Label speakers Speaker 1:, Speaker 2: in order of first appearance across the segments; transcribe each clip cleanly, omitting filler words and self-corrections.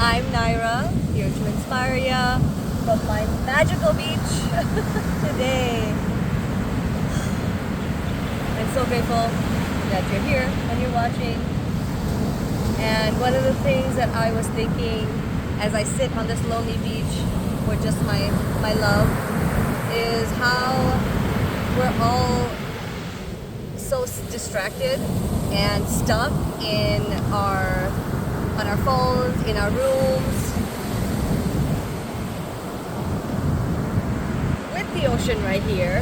Speaker 1: I'm Naira, here to inspire ya from my magical beach today. I'm so grateful that you're here and you're watching. And one of the things that I was thinking as I sit on this lonely beach with just my love is how we're all so distracted and stuck on our phones, in our rooms, with the ocean right here.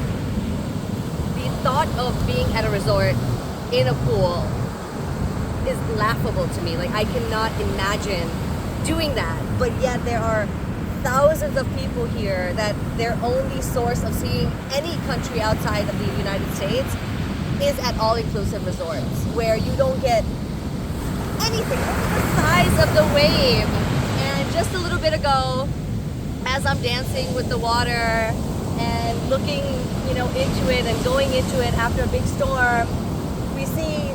Speaker 1: The thought of being at a resort in a pool is laughable to me. Like, I cannot imagine doing that, but yet there are thousands of people here that their only source of seeing any country outside of the United States is at all-inclusive resorts, where you don't get anything. Look at the size of the wave. And just a little bit ago, as I'm dancing with the water and looking, into it and going into it after a big storm, we see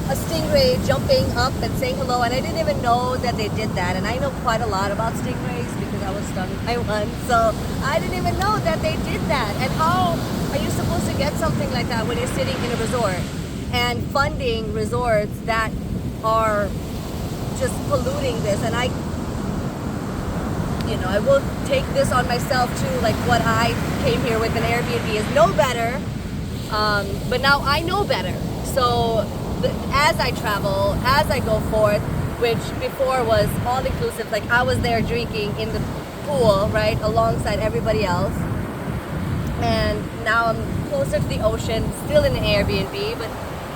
Speaker 1: a stingray jumping up and saying hello, and I didn't even know that they did that. And I know quite a lot about stingrays because I was stung by one, so I didn't even know that they did that. And how are you supposed to get something like that when you're sitting in a resort and funding resorts that are just polluting this? And I will take this on myself too. Like, what I came here with an Airbnb is no better, but now I know better. So as I travel, as I go forth, which before was all inclusive, like I was there drinking in the pool, right, alongside everybody else, and now I'm closer to the ocean, still in an Airbnb. But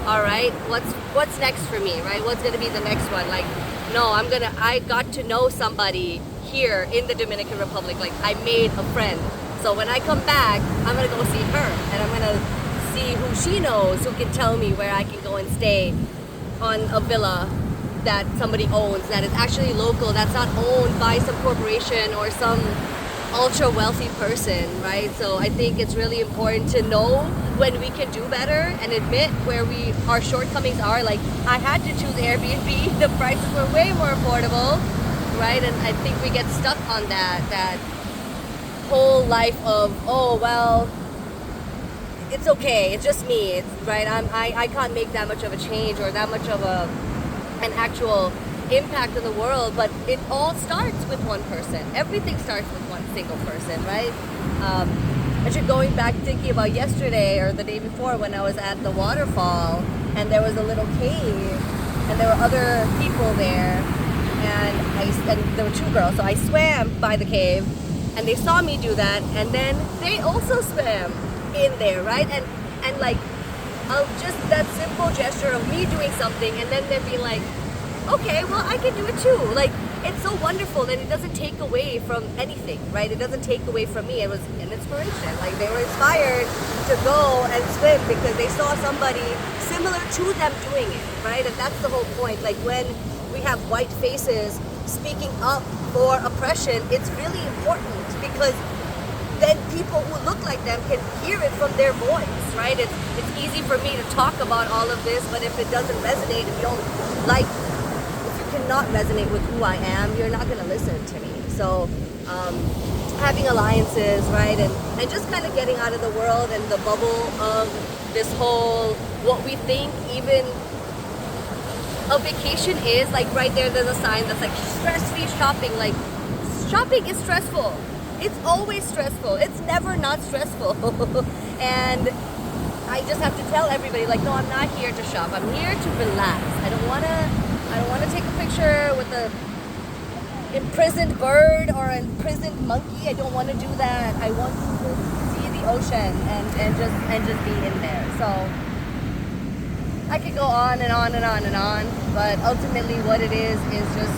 Speaker 1: all right, what's next for me, right? What's gonna be the next one? Like, no, I got to know somebody here in the Dominican Republic. Like, I made a friend, so when I come back, I'm gonna go see her, and I'm gonna see who she knows who can tell me where I can go and stay on a villa that somebody owns, that is actually local, that's not owned by some corporation or some ultra wealthy person, right? So I think it's really important to know when we can do better and admit where our shortcomings are. Like, I had to choose Airbnb, the prices were way more affordable, right? And I think we get stuck on that whole life of, oh well, it's okay, it's just me, it's right, I can't make that much of a change or that much of an actual impact in the world. But it all starts with one person. Everything starts with one single person, right? Actually, going back, thinking about yesterday or the day before when I was at the waterfall and there was a little cave and there were other people there, and there were two girls, so I swam by the cave and they saw me do that, and then they also swam in there, right? And like, just that simple gesture of me doing something and then they'd be like, okay, well, I can do it too. Like, it's so wonderful that it doesn't take away from anything, right? It doesn't take away from me. It was an inspiration. Like, they were inspired to go and swim because they saw somebody similar to them doing it, right? And that's the whole point. Like, when we have white faces speaking up for oppression, it's really important because then people who look like them can hear it from their voice, right? It's easy for me to talk about all of this, but if it doesn't resonate, if you cannot resonate with who I am, you're not gonna listen to me. So having alliances, right? And just kind of getting out of the world and the bubble of this whole, what we think even a vacation is. Like, right there's a sign that's like stress-free shopping. Like, shopping is stressful. It's always stressful. It's never not stressful. And I just have to tell everybody, like, no, I'm not here to shop. I'm here to relax. I don't wanna take a picture with a imprisoned bird or an imprisoned monkey. I don't want to do that. I want to see the ocean and just be in there. So I could go on and on and on and on, but ultimately what it is just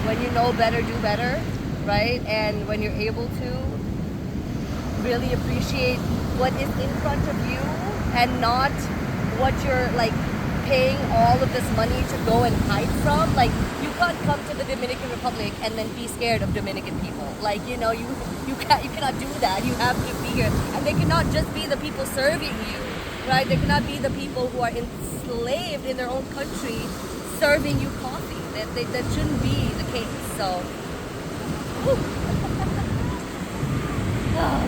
Speaker 1: when you know better, do better, right? And when you're able to really appreciate what is in front of you and not what you're like paying all of this money to go and hide from. Like, you can't come to the Dominican Republic and then be scared of Dominican people. Like, you cannot do that. You have to be here, and they cannot just be the people serving you, right? They cannot be the people who are enslaved in their own country serving you coffee. That shouldn't be the case. So,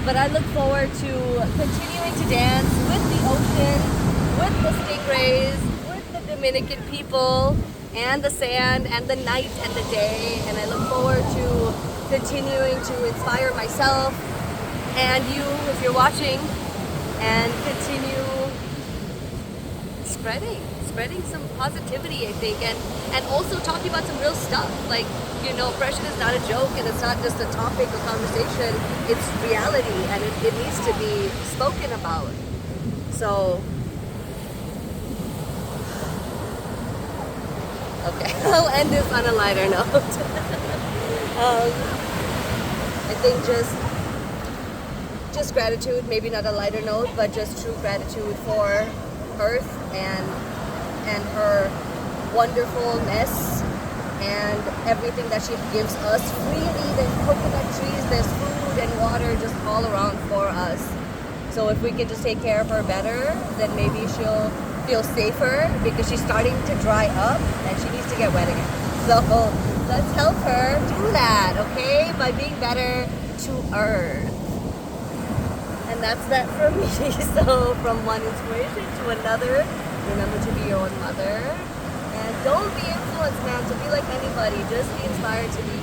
Speaker 1: but I look forward to continuing to dance with the ocean, with the stingrays, with the Dominican people, and the sand, and the night, and the day. And I look forward to continuing to inspire myself and you, if you're watching, and continue spreading some positivity, I think, and also talking about some real stuff. Like, you know, oppression is not a joke, and it's not just a topic or conversation. It's reality, and it needs to be spoken about. So, okay, I'll end this on a lighter note. I think just gratitude, maybe not a lighter note, but just true gratitude for Earth and her wonderfulness and everything that she gives us freely. There's coconut trees, there's food and water just all around for us. So if we can just take care of her better, then maybe she'll feel safer, because she's starting to dry up and she needs to get wet again. So let's help her do that, okay? By being better to Earth. And that's that from me. So from one inspiration to another, remember to be your own mother. And don't be influenced, man, to be like anybody. Just be inspired to be